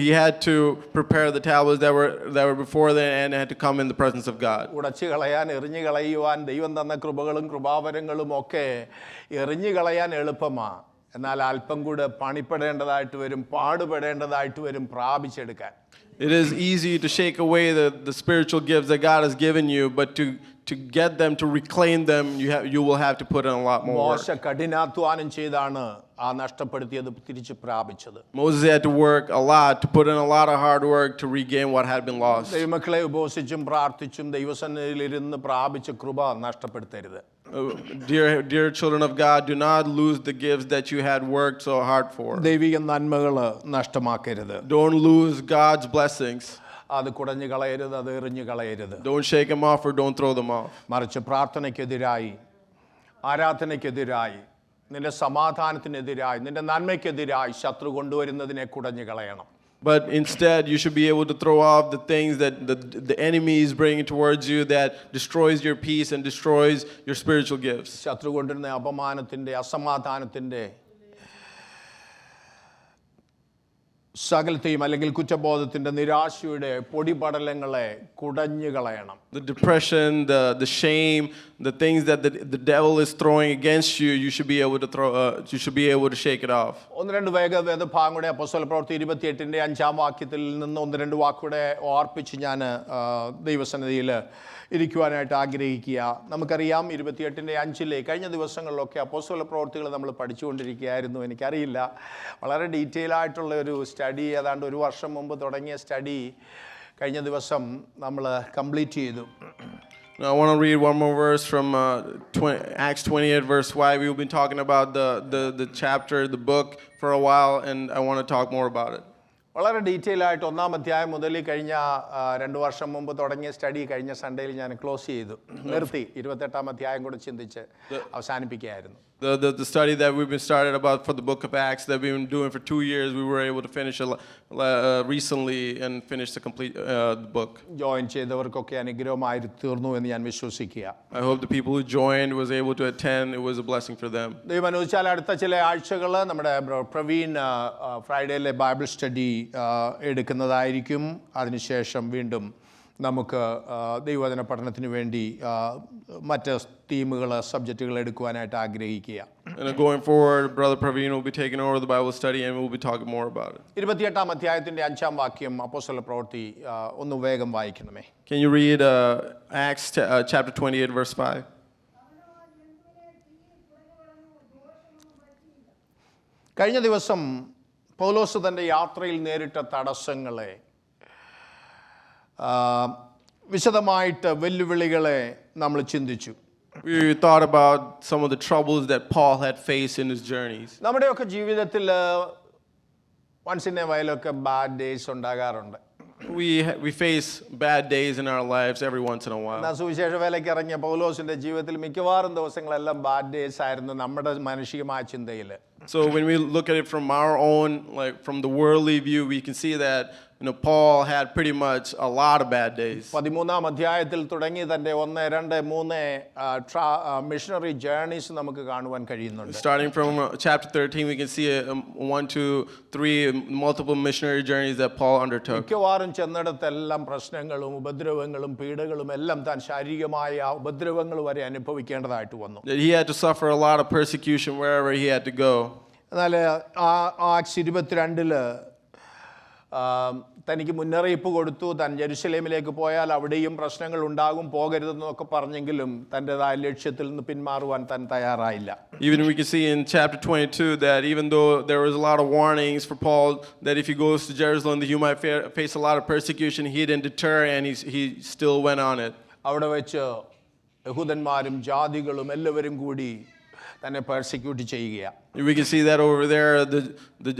S2: he had to prepare the tablets that were before then and had to come in the presence of God.
S1: ഉടച്ചു കളയാൻ, എറിഞ്ഞു കളയുവാൻ, ദൈവം തന്ന കൃപകളും കൃപാവരങ്ങളും ഒക്കെ എറിഞ്ഞു കളയാൻ എളുപ്പമാ. എന്നാൽ അല്പം കൂടെ പണിപ്പെടേണ്ടതായിട്ട് വരും, പാടുപെടേണ്ടതായിട്ട് വരും പ്രാപിച്ചെടുക്കാൻ.
S2: It is easy to shake away the spiritual gifts that God has given you, but to get them, to reclaim them, you will have to put in a lot more work.
S1: മോശ കഠിനാധ്വാനം ചെയ്താണ് ആ നഷ്ടപ്പെടുത്തിയത് തിരിച്ച് പ്രാപിച്ചത്.
S2: Moses had to work a lot, to put in a lot of hard work to regain what had been lost.
S1: ദൈവമക്കളെ ഉപവസിച്ചും പ്രാർത്ഥിച്ചും ദൈവസന്നിധിയിൽ ഇരുന്ന് പ്രാപിച്ച കൃപ നഷ്ടപ്പെടുത്തരുത്.
S2: Dear children of God, do not lose the gifts that you had worked so hard for.
S1: ദൈവിക നന്മകൾ നഷ്ടമാക്കരുത്.
S2: Don't lose God's blessings.
S1: അത് കുടഞ്ഞു കളയരുത്, അത് എറിഞ്ഞു കളയരുത്.
S2: Don't shake them off or don't throw them off.
S1: മറിച്ച് പ്രാർത്ഥനയ്ക്കെതിരായി, ആരാധനയ്ക്കെതിരായി, നിന്റെ സമാധാനത്തിനെതിരായി, നിന്റെ നന്മയ്ക്കെതിരായി ശത്രു കൊണ്ടുവരുന്നതിനെ കുടഞ്ഞു കളയണം.
S2: But instead, you should be able to throw off the things that the enemy is bringing towards you that destroys your peace and destroys your spiritual gifts.
S1: ശത്രു കൊണ്ടുവരുന്ന അപമാനത്തിൻ്റെ, അസമാധാനത്തിൻ്റെ, സകലത്തെയും അല്ലെങ്കിൽ കുറ്റബോധത്തിൻ്റെ, നിരാശയുടെ പൊടിപടലങ്ങളെ കുടഞ്ഞു കളയണം.
S2: The depression, the shame, the things that the devil is throwing against you, you should be able to shake it off.
S1: 1-2 വേദഭാഗങ്ങളുടെ അപ്പോസ്തലപ്രവൃത്തി 28-5 വാക്യത്തിൽ നിന്ന് 1-2 വാക്കുകൂടെ ഓർപ്പിച്ച് ഞാൻ ദൈവസന്നിധിയിൽ ഇരിക്കുവാനായിട്ട് ആഗ്രഹിക്കുക. നമുക്കറിയാം 28-5 കഴിഞ്ഞ ദിവസങ്ങളിലൊക്കെ അപ്പോസ്തലപ്രവൃത്തികൾ നമ്മൾ പഠിച്ചുകൊണ്ടിരിക്കുകയായിരുന്നു. എനിക്കറിയില്ല, വളരെ ഡീറ്റെയിൽ ആയിട്ടുള്ള ഒരു സ്റ്റഡി, ഏതാണ്ട് 1 വർഷം മുമ്പ് തുടങ്ങിയ സ്റ്റഡി കഴിഞ്ഞ ദിവസം നമ്മൾ കംപ്ലീറ്റ് ചെയ്തു.
S2: Now, I want to read one more verse from Acts 28, verse 5. We've been talking about the chapter, the book for a while, and I want to talk more about it.
S1: വളരെ detail ആയിട്ട് 1-ാം അധ്യായം മുതൽ കഴിഞ്ഞ 2 വർഷം മുമ്പ് തുടങ്ങിയ study കഴിഞ്ഞ സൺഡേയിൽ ഞാൻ ക്ലോസ് ചെയ്തു, നിർത്തി. 28-ാം അധ്യായം കൂടെ ചിന്തിച്ച് അവസാനിപ്പിക്കുകയായിരുന്നു.
S2: The study that we've been started about for the book of Acts that we've been doing for 2 years, we were able to finish recently and finish the complete the book.
S1: Join ചെയ്തവർക്കൊക്കെ അനുഗ്രഹമായി തീർന്നു എന്ന് ഞാൻ വിശ്വസിക്കുക.
S2: I hope the people who joined was able to attend. It was a blessing for them.
S1: ദൈവം അനുവദിച്ചാൽ അടുത്ത ചില ആഴ്ചകൾ നമ്മുടെ പ്രവീൺ ഫ്രൈഡേയിലെ ബൈബിൾ സ്റ്റഡി എടുക്കുന്നതായിരിക്കും. അതിനുശേഷം വീണ്ടും നമുക്ക് ദൈവവചന പഠനത്തിന് വേണ്ടി മറ്റ് തീമുകൾ, സബ്ജക്റ്റുകൾ എടുക്കുവാനായിട്ട് ആഗ്രഹിക്കുക.
S2: And going forward, Brother Praveen will be taking over the Bible study and we'll be talking more about it.
S1: 28-ാം അധ്യായത്തിന്റെ 5-ാം വാക്യം അപ്പോസ്തലപ്രവൃത്തി ഒന്ന് വേഗം വായിക്കണമേ.
S2: Can you read Acts chapter 28, verse 5?
S1: കഴിഞ്ഞ ദിവസം പൗലോസ് തൻ്റെ യാത്രയിൽ നേരിട്ട തടസ്സങ്ങളെ, വിശദമായിട്ട് വെല്ലുവിളികളെ നമ്മൾ ചിന്തിച്ചു.
S2: We thought about some of the troubles that Paul had faced in his journeys.
S1: നമ്മുടെയൊക്കെ ജീവിതത്തിൽ once in a while ഒക്കെ ബാഡ് ഡേയ്സ് ഉണ്ടാകാറുണ്ട്.
S2: We face bad days in our lives every once in a while.
S1: സുവിശേഷ വേലയ്ക്ക് ഇറങ്ങിയ പൗലോസിന്റെ ജീവിതത്തിൽ മിക്കവാറും ദിവസങ്ങളെല്ലാം ബാഡ് ഡേയ്സ് ആയിരുന്നു നമ്മുടെ മാനുഷികമായ ചിന്തയിൽ.
S2: So when we look at it from our own, like from the worldly view, we can see that Paul had pretty much a lot of bad days.
S1: 13-ാം അധ്യായത്തിൽ തുടങ്ങി തൻ്റെ 1, 2, 3 മിഷണറി ജേർണീസ് നമുക്ക് കാണുവാൻ കഴിയുന്നുണ്ട്.
S2: Starting from chapter 13, we can see 1, 2, 3 multiple missionary journeys that Paul undertook.
S1: മിക്കവാറും ചെന്നിടത്തെല്ലാം പ്രശ്നങ്ങളും ഉപദ്രവങ്ങളും പീഡകളും എല്ലാം താൻ ശാരീരികമായ ഉപദ്രവങ്ങൾ വരെ അനുഭവിക്കേണ്ടതായിട്ട് വന്നു.
S2: That he had to suffer a lot of persecution wherever he had to go.
S1: എന്നാൽ ആക്സ് 22 തനിക്ക് മുന്നറിയിപ്പ് കൊടുത്തു, താൻ ജെറുസലേമിലേക്ക് പോയാൽ അവിടെയും പ്രശ്നങ്ങൾ ഉണ്ടാകും, പോകരുതെന്നൊക്കെ പറഞ്ഞെങ്കിലും തൻ്റെതായ ലക്ഷ്യത്തിൽ നിന്ന് പിന്മാറുവാൻ താൻ തയ്യാറായില്ല.
S2: Even we can see in chapter 22 that even though there was a lot of warnings for Paul that if he goes to Jerusalem that he might face a lot of persecution, he didn't deter and he still went on it.
S1: അവിടെ വെച്ച് യഹൂദന്മാരും ജാതികളും എല്ലാവരും കൂടി തന്നെ persecute ചെയ്യുകയാണ്.
S2: We can see that over there, the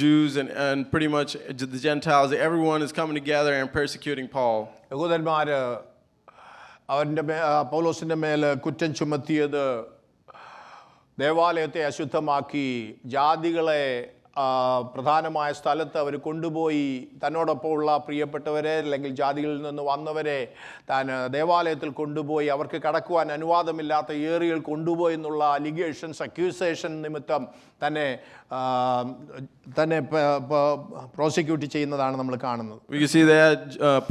S2: Jews and pretty much the Gentiles, everyone is coming together and persecuting Paul.
S1: യഹൂദന്മാർ പൗലോസിൻ്റെ മേൽ കുറ്റം ചുമത്തിയത് ദേവാലയത്തെ അശുദ്ധമാക്കി ജാതികളെ പ്രധാനമായ സ്ഥലത്ത് അവർ കൊണ്ടുപോയി തന്നോടൊപ്പമുള്ള പ്രിയപ്പെട്ടവരെ അല്ലെങ്കിൽ ജാതികളിൽ നിന്ന് വന്നവരെ താൻ ദേവാലയത്തിൽ കൊണ്ടുപോയി അവർക്ക് കടക്കുവാൻ അനുവാദമില്ലാത്ത ഏറിയൽ കൊണ്ടുപോയി എന്നുള്ള അലിഗേഷൻസ് അക്യൂസേഷൻ നിമിത്തം തന്നെ പ്രോസിക്യൂട്ട് ചെയ്യുന്നതാണ് നമ്മൾ കാണുന്നത്.
S2: We can see that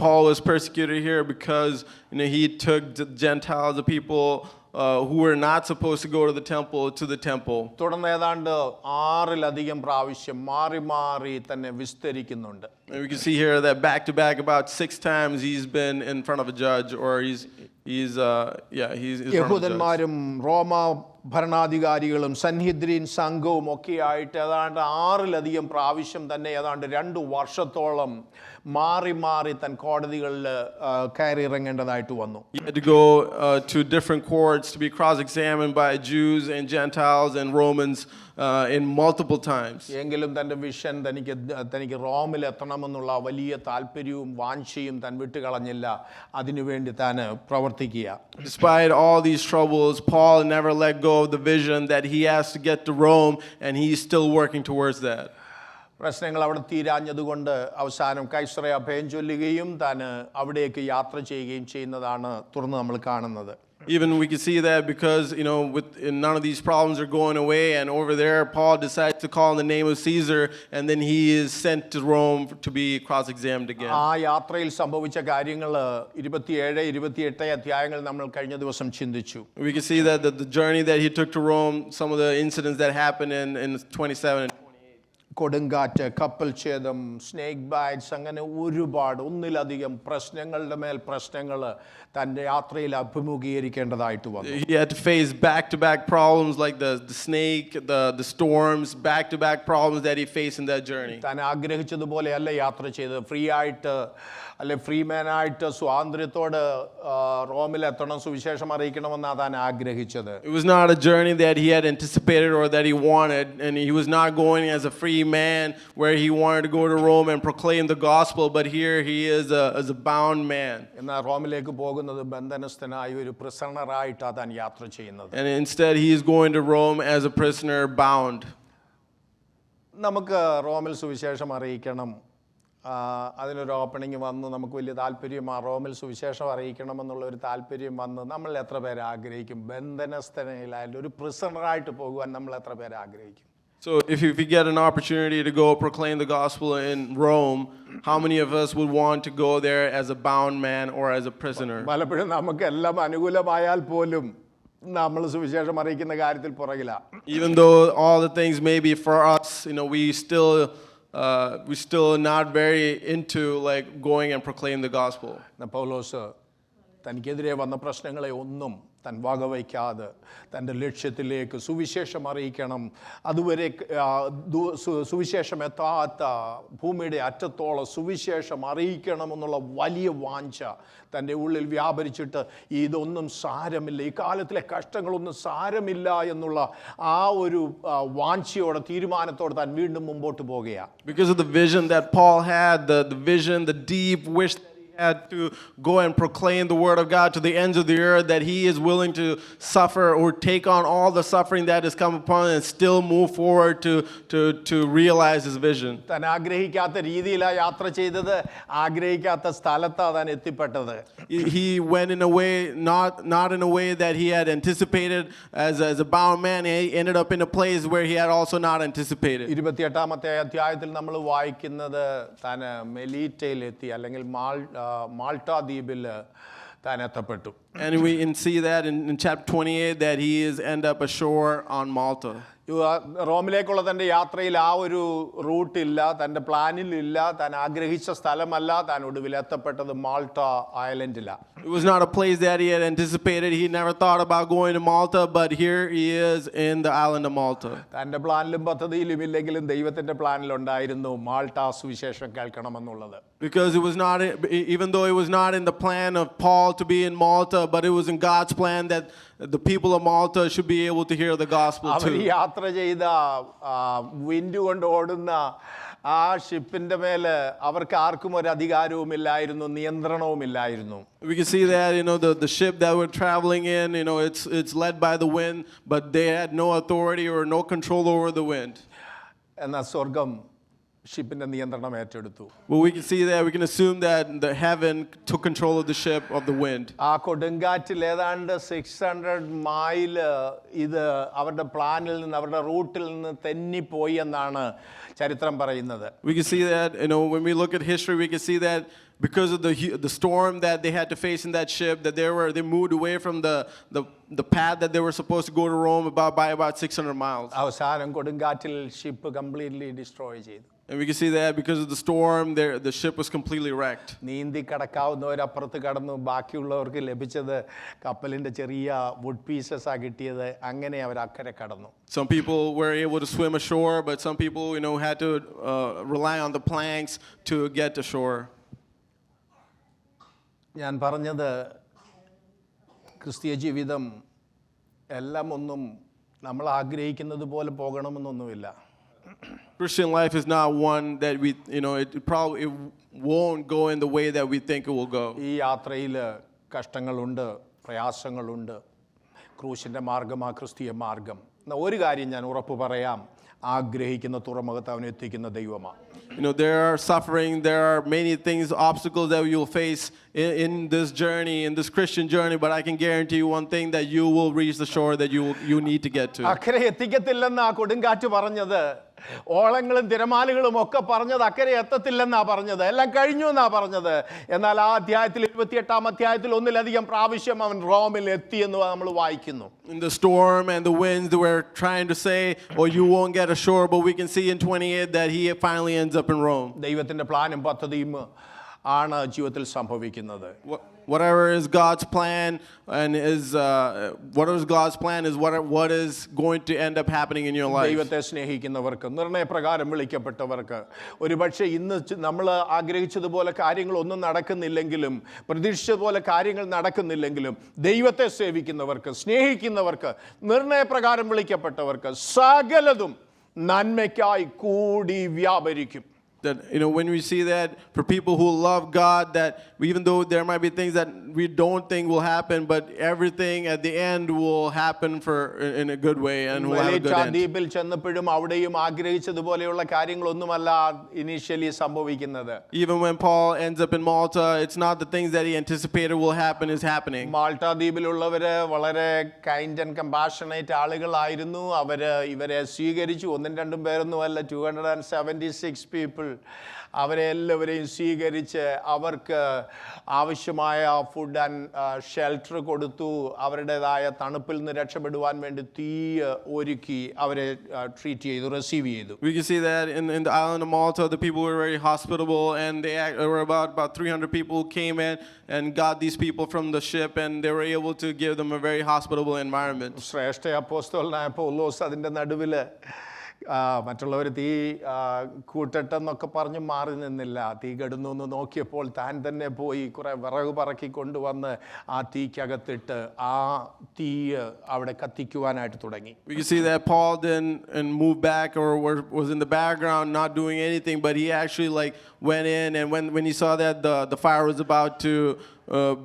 S2: Paul was persecuted here because he took the Gentiles, the people who were not supposed to go to the temple.
S1: തുടർന്ന് ഏതാണ്ട് 6 പ്രാവശ്യം മാറി മാറി തന്നെ വിസ്തരിക്കുന്നുണ്ട്.
S2: And we can see here that back to back about 6 times he's been in front of a judge or he's in front of a judge.
S1: യഹൂദന്മാരും റോമ ഭരണാധികാരികളും സൻഹിദ്രീൻ സംഘവും ഒക്കെ ആയിട്ട് ഏതാണ്ട് 6 പ്രാവശ്യം തന്നെ ഏതാണ്ട് 2 വർഷത്തോളം മാറി മാറി തൻ കോടതികളിൽ കയറി ഇറങ്ങേണ്ടതായിട്ട് വന്നു.
S2: He had to go to different courts to be cross-examined by Jews and Gentiles and Romans in multiple times.
S1: എങ്കിലും തൻ്റെ വിഷൻ തനിക്ക് റോമിൽ എത്തണമെന്നുള്ള വലിയ താല്പര്യവും വാഞ്ചയും താൻ വിട്ടുകളഞ്ഞില്ല. അതിനുവേണ്ടി താൻ പ്രവർത്തിക്കുക.
S2: Despite all these troubles, Paul never let go of the vision that he has to get to Rome, and he's still working towards that.
S1: പ്രശ്നങ്ങൾ അവിടെ തീരാഞ്ഞതുകൊണ്ട് അവസാനം കൈസറയെ അഭയം ചൊല്ലുകയും താൻ അവിടേക്ക് യാത്ര ചെയ്യുകയും ചെയ്യുന്നതാണ് തുടർന്ന് നമ്മൾ കാണുന്നത്.
S2: Even we can see that because none of these problems are going away, and over there Paul decides to call in the name of Caesar, and then he is sent to Rome to be cross-examined again.
S1: ആ യാത്രയിൽ സംഭവിച്ച കാര്യങ്ങൾ 27, 28 അധ്യായങ്ങൾ നമ്മൾ കഴിഞ്ഞ ദിവസം ചിന്തിച്ചു.
S2: We can see that the journey that he took to Rome, some of the incidents that happened in 27 and 28.
S1: കൊടുങ്കാറ്റ്, കപ്പൽ ഛേദം, സ്നേക്ക് ബൈറ്റ്സ്, അങ്ങനെ ഒരുപാട് ഒന്നിലധികം പ്രശ്നങ്ങളുടെ മേൽ പ്രശ്നങ്ങൾ തൻ്റെ യാത്രയിൽ അഭിമുഖീകരിക്കേണ്ടതായിട്ട് വന്നു.
S2: He had to face back-to-back problems like the snake, the storms, back-to-back problems that he faced in that journey.
S1: താൻ ആഗ്രഹിച്ചതുപോലെയല്ല യാത്ര ചെയ്തത്. ഫ്രീ ആയിട്ട് അല്ലെ ഫ്രീമാനായിട്ട് സ്വാതന്ത്ര്യത്തോട് റോമിലെത്തണം, സുവിശേഷം അറിയിക്കണമെന്നാണ് താൻ ആഗ്രഹിച്ചത്.
S2: It was not a journey that he had anticipated or that he wanted, and he was not going as a free man where he wanted to go to Rome and proclaim the gospel, but here he is as a bound man.
S1: എന്നാൽ റോമിലേക്ക് പോകുന്നത് ബന്ധനസ്ഥനായ ഒരു പ്രിസണറായിട്ടാണ് താൻ യാത്ര ചെയ്യുന്നത്.
S2: And instead he is going to Rome as a prisoner bound.
S1: നമുക്ക് റോമിൽ സുവിശേഷം അറിയിക്കണം, അതിനൊരു ഓപ്പണിങ് വന്ന് നമുക്ക് വലിയ താല്പര്യം റോമിൽ സുവിശേഷം അറിയിക്കണമെന്നുള്ള ഒരു താല്പര്യം വന്ന് നമ്മൾ എത്ര പേര് ആഗ്രഹിക്കും? ബന്ധനസ്ഥനയിലായാലും ഒരു പ്രിസണറായിട്ട് പോകുവാൻ നമ്മൾ എത്ര പേര് ആഗ്രഹിക്കും?
S2: So if you get an opportunity to go proclaim the gospel in Rome, how many of us would want to go there as a bound man or as a prisoner?
S1: പലപ്പോഴും നമുക്ക് എല്ലാം അനുകൂലമായാൽ പോലും നമ്മൾ സുവിശേഷം അറിയിക്കുന്ന കാര്യത്തിൽ പുറകില.
S2: Even though all the things may be for us, we still not very into like going and proclaim the gospel.
S1: പൗലോസ് തനിക്കെതിരെ വന്ന പ്രശ്നങ്ങളെ ഒന്നും താൻ വകവയ്ക്കാതെ തൻ്റെ ലക്ഷ്യത്തിലേക്ക് സുവിശേഷം അറിയിക്കണം, അതുവരെ സുവിശേഷം എത്താത്ത ഭൂമിയുടെ അറ്റത്തോളം സുവിശേഷം അറിയിക്കണമെന്നുള്ള വലിയ വാഞ്ച തൻ്റെ ഉള്ളിൽ വ്യാപരിച്ചിട്ട് ഇതൊന്നും സാരമില്ല, ഈ കാലത്തിലെ കഷ്ടങ്ങളൊന്നും സാരമില്ല എന്നുള്ള ആ ഒരു വാഞ്ചയോടെ തീരുമാനത്തോടെ താൻ വീണ്ടും മുമ്പോട്ട് പോകുകയാണ്.
S2: Because of the vision that Paul had, the vision, the deep wish that he had to go and proclaim the word of God to the ends of the earth, that he is willing to suffer or take on all the suffering that has come upon and still move forward to realize his vision.
S1: താൻ ആഗ്രഹിക്കാത്ത രീതിയിലാണ് യാത്ര ചെയ്തത്, ആഗ്രഹിക്കാത്ത സ്ഥലത്താണ് താൻ എത്തിപ്പെട്ടത്.
S2: He went in a way, not in a way that he had anticipated as a bound man. He ended up in a place where he had also not anticipated.
S1: 28-ാമത്തെ അധ്യായത്തിൽ നമ്മൾ വായിക്കുന്നത് താൻ മെലീറ്റയിലെത്തി, അല്ലെങ്കിൽ മാൾട്ട ദ്വീപിൽ താൻ എത്തപ്പെട്ടു.
S2: And we can see that in chapter 28 that he is end up ashore on Malta.
S1: റോമിലേക്കുള്ള തൻ്റെ യാത്രയിൽ ആ ഒരു റൂട്ടില്ല, തൻ്റെ പ്ലാനിലില്ല, താൻ ആഗ്രഹിച്ച സ്ഥലമല്ല, താൻ ഒടുവിൽ എത്തപ്പെട്ടത് Malta ഐലൻഡിലാണ്.
S2: It was not a place that he had anticipated. He never thought about going to Malta, but here he is in the island of Malta.
S1: തൻ്റെ പ്ലാനിലും പദ്ധതിയിലും ഇല്ലെങ്കിലും ദൈവത്തിൻ്റെ പ്ലാനിലുണ്ടായിരുന്നു മാൾട്ട സുവിശേഷം കേൾക്കണമെന്നുള്ളത്.
S2: Because it was not, even though it was not in the plan of Paul to be in Malta, but it was in God's plan that the people of Malta should be able to hear the gospel
S1: our
S2: too.
S1: യാത്ര ചെയ്ത wind കൊണ്ട് ഓടുന്ന ആ ഷിപ്പിന്റെ മേലെ അവർക്ക് ആർക്കും ഒരു അധികാരവുമില്ലായിരുന്നു, നിയന്ത്രണവുമില്ലായിരുന്നു.
S2: We can see that, the ship that we're traveling in, it's led by the wind, but they had no authority or no control over the wind.
S1: എന്നാൽ സ്വർഗം ഷിപ്പിന്റെ നിയന്ത്രണം ഏറ്റെടുത്തു.
S2: Well, we can see that, we can assume that the heaven took control of the ship, of the wind.
S1: ആ കൊടുങ്കാറ്റിൽ ഏതാണ്ട് 600 mile ഇത് അവരുടെ പ്ലാനിൽ നിന്ന്, അവരുടെ റൂട്ടിൽ നിന്ന് തെന്നിപ്പോയി എന്നാണ് ചരിത്രം പറയുന്നത്.
S2: We can see that, when we look at history, we can see that because of the storm that they had to face in that ship, that they moved away from the path that they were supposed to go to Rome by about 600 miles.
S1: അവസാനം കൊടുങ്കാറ്റിൽ ship completely destroy ചെയ്തു.
S2: And we can see that because of the storm, the ship was completely wrecked.
S1: നീന്തി കടക്കാവുന്നവരപ്പുറത്ത് കടന്നു, ബാക്കിയുള്ളവർക്ക് ലഭിച്ചത് കപ്പലിൻ്റെ ചെറിയ would പീസസാ കിട്ടിയത്. അങ്ങനെ അവർ അക്കരെ കടന്നു.
S2: Some people were able to swim ashore, but some people, had to rely on the planks to get ashore.
S1: ഞാൻ പറഞ്ഞത് ക്രിസ്തീയ ജീവിതം എല്ലാം ഒന്നും നമ്മൾ ആഗ്രഹിക്കുന്നത് പോലെ പോകണമെന്നൊന്നുമില്ല.
S2: Christian life is not one that we, it won't go in the way that we think it will go.
S1: ഈ യാത്രയിൽ കഷ്ടങ്ങളുണ്ട്, പ്രയാസങ്ങളുണ്ട്. ക്രൂശിൻ്റെ മാർഗമാ ക്രിസ്തീയ മാർഗം. എന്നാൽ ഒരു കാര്യം ഞാൻ ഉറപ്പ് പറയാം, ആഗ്രഹിക്കുന്ന തുറമുഖത്ത് അവനെ എത്തിക്കുന്ന ദൈവമാണ്.
S2: There are suffering, there are many things, obstacles that you'll face in this journey, in this Christian journey, but I can guarantee you one thing, that you will reach the shore that you need to get to.
S1: അക്കരെ എത്തിക്കത്തില്ലെന്ന് ആ കൊടുങ്കാറ്റ് പറഞ്ഞത്, ഓളങ്ങളും തിരമാലകളും ഒക്കെ പറഞ്ഞത് അക്കരെ എത്തത്തില്ലെന്നാ പറഞ്ഞത്, എല്ലാം കഴിഞ്ഞു എന്നാ പറഞ്ഞത്. എന്നാൽ ആ അധ്യായത്തിൽ 28-ാം അധ്യായത്തിൽ ഒന്നിലധികം പ്രാവശ്യം അവൻ റോമിൽ എത്തിയെന്ന് നമ്മൾ വായിക്കുന്നു.
S2: In the storm and the winds, they were trying to say, oh, you won't get ashore, but we can see in 28 that he finally ends up in Rome.
S1: ദൈവത്തിന്റെ പ്ലാനും പദ്ധതിയും ആണ് ജീവിതത്തിൽ സംഭവിക്കുന്നത്.
S2: Whatever is God's plan and whatever is God's plan is what is going to end up happening in your life.
S1: ദൈവത്തെ സ്നേഹിക്കുന്നവർക്ക്, നിർണയപ്രകാരം വിളിക്കപ്പെട്ടവർക്ക്, ഒരുപക്ഷെ ഇന്ന് നമ്മൾ ആഗ്രഹിച്ചതുപോലെ കാര്യങ്ങളൊന്നും നടക്കുന്നില്ലെങ്കിലും, പ്രതീക്ഷിച്ചതുപോലെ കാര്യങ്ങൾ നടക്കുന്നില്ലെങ്കിലും, ദൈവത്തെ സേവിക്കുന്നവർക്ക്, സ്നേഹിക്കുന്നവർക്ക്, നിർണയപ്രകാരം വിളിക്കപ്പെട്ടവർക്ക് സകലതും നന്മയ്ക്കായി കൂടി വ്യാപരിക്കും.
S2: That when we see that for people who love God, that even though there might be things that we don't think will happen, but everything at the end will happen in a good way and will have a good end.
S1: ദ്വീപിൽ ചെന്നപ്പോഴും അവിടെയും ആഗ്രഹിച്ചതുപോലെയുള്ള കാര്യങ്ങളൊന്നുമല്ല initially സംഭവിക്കുന്നത്.
S2: Even when Paul ends up in Malta, it's not the things that he anticipated will happen is happening.
S1: Malta ദ്വീപിലുള്ളവര് വളരെ kind and compassionate ആളുകളായിരുന്നു. അവര് ഇവരെ സ്വീകരിച്ചു. ഒന്നും രണ്ടും പേരൊന്നും അല്ല, 276 people. അവരെ എല്ലാവരെയും സ്വീകരിച്ച് അവർക്ക് ആവശ്യമായ ഫുഡ് ആൻഡ് ഷെൽട്ടർ കൊടുത്തു. അവരുടേതായ തണുപ്പിൽ നിന്ന് രക്ഷപ്പെടുവാൻ വേണ്ടി തീ ഒരുക്കി അവരെ ട്രീറ്റ് ചെയ്തു, റിസീവ് ചെയ്തു.
S2: We can see that in the island of Malta, the people were very hospitable, and there were about 300 people who came in and got these people from the ship, and they were able to give them a very hospitable environment.
S1: ശ്രേഷ്ഠ അപ്പോസ്തലനായ പൗലോസ് അതിൻ്റെ നടുവിൽ മറ്റുള്ളവർ തീ കൂട്ടട്ടെന്നൊക്കെ പറഞ്ഞ് മാറി നിന്നില്ല. തീ കെടുന്നു എന്ന് നോക്കിയപ്പോൾ താൻ തന്നെ പോയി കുറേ വിറക് പറക്കി കൊണ്ടുവന്ന് ആ തീക്കകത്തിട്ട് ആ തീ അവിടെ കത്തിക്കുവാനായിട്ട് തുടങ്ങി.
S2: We can see that Paul didn't move back or was in the background not doing anything, but he actually like went in, and when he saw that the fire was about to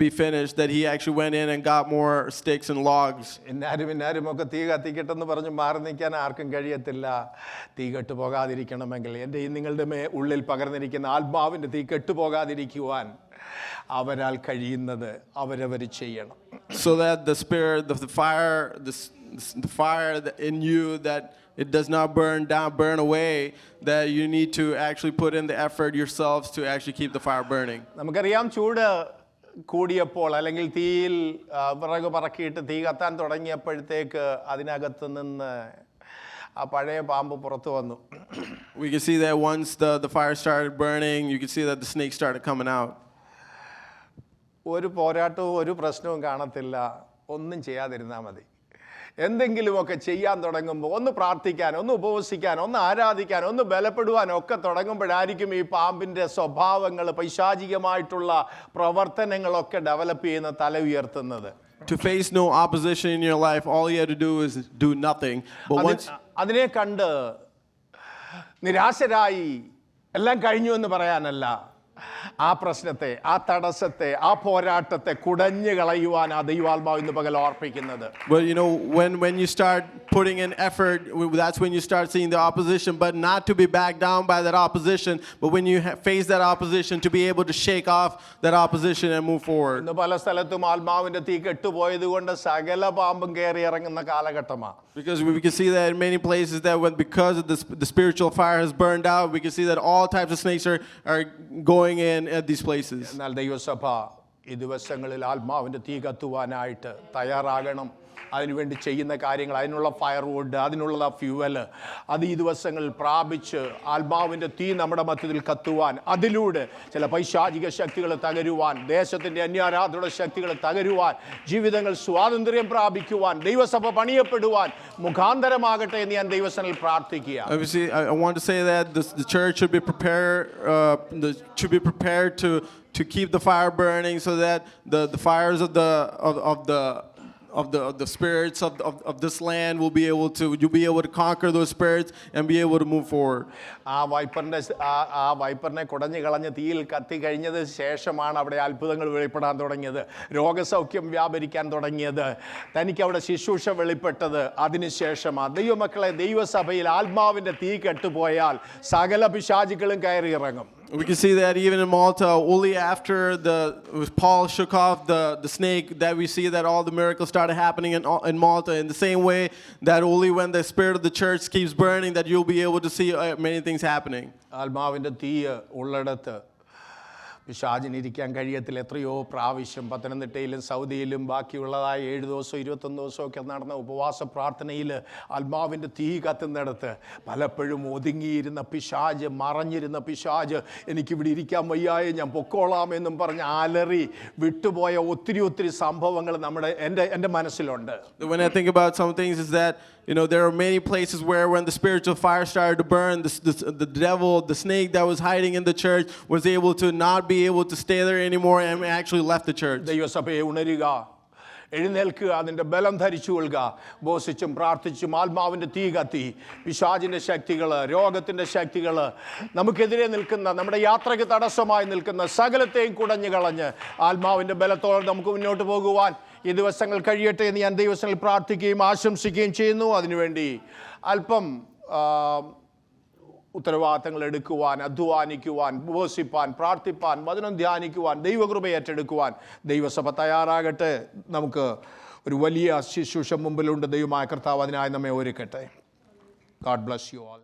S2: be finished, that he actually went in and got more sticks and logs.
S1: ഇന്നാരും ഒക്കെ തീ കത്തിക്കട്ടെന്ന് പറഞ്ഞ് മാറി നിൽക്കാൻ ആർക്കും കഴിയത്തില്ല. തീ കെട്ടുപോകാതിരിക്കണമെങ്കിൽ എൻ്റെ നിങ്ങളുടെ ഉള്ളിൽ പകർന്നിരിക്കുന്ന ആത്മാവിൻ്റെ തീ കെട്ടുപോകാതിരിക്കുവാൻ അവരാൽ കഴിയുന്നത് അവരവർ ചെയ്യണം.
S2: So that the spirit, the fire in you, that it does not burn away, that you need to actually put in the effort yourselves to actually keep the fire burning.
S1: നമുക്കറിയാം, ചൂട് കൂടിയപ്പോൾ അല്ലെങ്കിൽ തീയിൽ വിറക് പറക്കിയിട്ട് തീ കത്താൻ തുടങ്ങിയപ്പോഴത്തേക്ക് അതിനകത്ത് നിന്ന് ആ പഴയ പാമ്പ് പുറത്തു വന്നു.
S2: We can see that once the fire started burning, you can see that the snake started coming out.
S1: ഒരു പോരാട്ടവും ഒരു പ്രശ്നവും കാണത്തില്ല, ഒന്നും ചെയ്യാതിരുന്നാൽ മതി. എന്തെങ്കിലുമൊക്കെ ചെയ്യാൻ തുടങ്ങുമ്പോൾ, ഒന്ന് പ്രാർത്ഥിക്കാൻ, ഒന്ന് ഉപവസിക്കാൻ, ഒന്ന് ആരാധിക്കാൻ, ഒന്ന് ബലപ്പെടുവാൻ ഒക്കെ തുടങ്ങുമ്പോഴായിരിക്കും ഈ പാമ്പിൻ്റെ സ്വഭാവങ്ങൾ, പൈശാചികമായിട്ടുള്ള പ്രവർത്തനങ്ങളൊക്കെ ഡെവലപ്പ് ചെയ്യുന്ന, തല ഉയർത്തുന്നത്.
S2: To face no opposition in your life, all you have to do is do nothing. But once
S1: അതിനെ കണ്ട് നിരാശരായി എല്ലാം കഴിഞ്ഞു എന്ന് പറയാനല്ല, ആ പ്രശ്നത്തെ, ആ തടസ്സത്തെ, ആ പോരാട്ടത്തെ കുടഞ്ഞു കളയുവാൻ ആ ദൈവാത്മാവ് ഇന്ന് പകൽ ഓർപ്പിക്കുന്നത്.
S2: But you know, when you start putting in effort, that's when you start seeing the opposition, but not to be backed down by that opposition, but when you face that opposition, to be able to shake off that opposition and move forward.
S1: ഇന്ന് പല സ്ഥലത്തും ആത്മാവിന്റെ തീ കെട്ടുപോയത് കൊണ്ട് സകല പാമ്പും കയറി ഇറങ്ങുന്ന കാലഘട്ടമാണ്.
S2: Because we can see that in many places, that because of the spiritual fire has burned out, we can see that all types of snakes are going in at these places.
S1: എന്നാൽ ദൈവസഭ ഈ ദിവസങ്ങളിൽ ആത്മാവിന്റെ തീ കത്തുവാനായിട്ട് തയ്യാറാകണം. അതിനുവേണ്ടി ചെയ്യുന്ന കാര്യങ്ങൾ, അതിനുള്ള ഫയർവുഡ്, അതിനുള്ള ഫ്യൂവൽ, അത് ഈ ദിവസങ്ങളിൽ പ്രാപിച്ച് ആത്മാവിൻ്റെ തീ നമ്മുടെ മധ്യത്തിൽ കത്തുവാൻ, അതിലൂടെ ചില പൈശാചിക ശക്തികൾ തകരുവാൻ, ദേശത്തിൻ്റെ അന്യാരാധന ശക്തികൾ തകരുവാൻ, ജീവിതങ്ങൾ സ്വാതന്ത്ര്യം പ്രാപിക്കുവാൻ, ദൈവസഭ പണിയപ്പെടുവാൻ മുഖാന്തരമാകട്ടെ എന്ന് ഞാൻ ദൈവസഭയിൽ പ്രാർത്ഥിക്കുക.
S2: I want to say that the church should be prepared to keep the fire burning, so that the fires of the spirits of this land you'll be able to conquer those spirits and be able to move forward.
S1: ആ വൈപ്പറിനെ കുടഞ്ഞു കളഞ്ഞ് തീയിൽ കത്തി കഴിഞ്ഞത് ശേഷമാണ് അവിടെ അത്ഭുതങ്ങൾ വെളിപ്പെടാൻ തുടങ്ങിയത്, രോഗസൗഖ്യം വ്യാപരിക്കാൻ തുടങ്ങിയത്, തനിക്ക് അവിടെ ശുശ്രൂഷ വെളിപ്പെട്ടത് അതിനുശേഷമാണ്. ദൈവമക്കളെ, ദൈവസഭയിൽ ആത്മാവിൻ്റെ തീ കെട്ടുപോയാൽ സകല പിശാചുക്കളും കയറി ഇറങ്ങും.
S2: We can see that even in Malta, only after Paul shook off the snake, that we see that all the miracles started happening in Malta. In the same way, that only when the spirit of the church keeps burning, that you'll be able to see many things happening.
S1: ആത്മാവിൻ്റെ തീ ഉള്ളിടത്ത് പിശാചിനിരിക്കാൻ കഴിയത്തില്ല. എത്രയോ പ്രാവശ്യം പത്തനംതിട്ടയിലും സൗദിയിലും ബാക്കിയുള്ളതായ 7 ദിവസവും 21 ദിവസവും ഒക്കെ നടന്ന ഉപവാസ പ്രാർത്ഥനയിൽ ആത്മാവിൻ്റെ തീ കത്തുന്നിടത്ത് പലപ്പോഴും ഒതുങ്ങിയിരുന്ന പിശാച്, മറഞ്ഞിരുന്ന പിശാച്, എനിക്കിവിടെ ഇരിക്കാൻ വയ്യാതെ ഞാൻ പൊക്കോളാമെന്നും പറഞ്ഞ് അലറി വിട്ടുപോയ ഒത്തിരി സംഭവങ്ങൾ എൻ്റെ മനസ്സിലുണ്ട്.
S2: When I think about some things, is that there are many places where when the spiritual fire started to burn, the devil, the snake that was hiding in the church, was able to not be able to stay there anymore and actually left the church.
S1: ദൈവസഭയെ ഉണരുക, എഴുന്നേൽക്കുക, അതിൻ്റെ ബലം ധരിച്ചു കൊള്ളുക. ഉപവസിച്ചും പ്രാർത്ഥിച്ചും ആത്മാവിൻ്റെ തീ കത്തി പിശാചിൻ്റെ ശക്തികൾ, രോഗത്തിൻ്റെ ശക്തികൾ, നമുക്കെതിരെ നിൽക്കുന്ന, നമ്മുടെ യാത്രയ്ക്ക് തടസ്സമായി നിൽക്കുന്ന സകലത്തെയും കുടഞ്ഞു കളഞ്ഞ് ആത്മാവിൻ്റെ ബലത്തോടെ നമുക്ക് മുന്നോട്ട് പോകുവാൻ ഈ ദിവസങ്ങൾ കഴിയട്ടെ എന്ന് ഞാൻ ദൈവസഭയിൽ പ്രാർത്ഥിക്കുകയും ആശംസിക്കുകയും ചെയ്യുന്നു. അതിനുവേണ്ടി അല്പം ഉത്തരവാദിത്തങ്ങൾ എടുക്കുവാൻ, അധ്വാനിക്കുവാൻ, ഉപവസിപ്പാൻ, പ്രാർത്ഥിപ്പാൻ, വചനം ധ്യാനിക്കുവാൻ, ദൈവകൃപ ഏറ്റെടുക്കുവാൻ ദൈവസഭ തയ്യാറാകട്ടെ. നമുക്ക് ഒരു വലിയ ശുശ്രൂഷ മുമ്പിലുണ്ട്. ദൈവമായ കർത്താവ് അതിനായി നമ്മെ ഒരുക്കട്ടെ. God bless you all.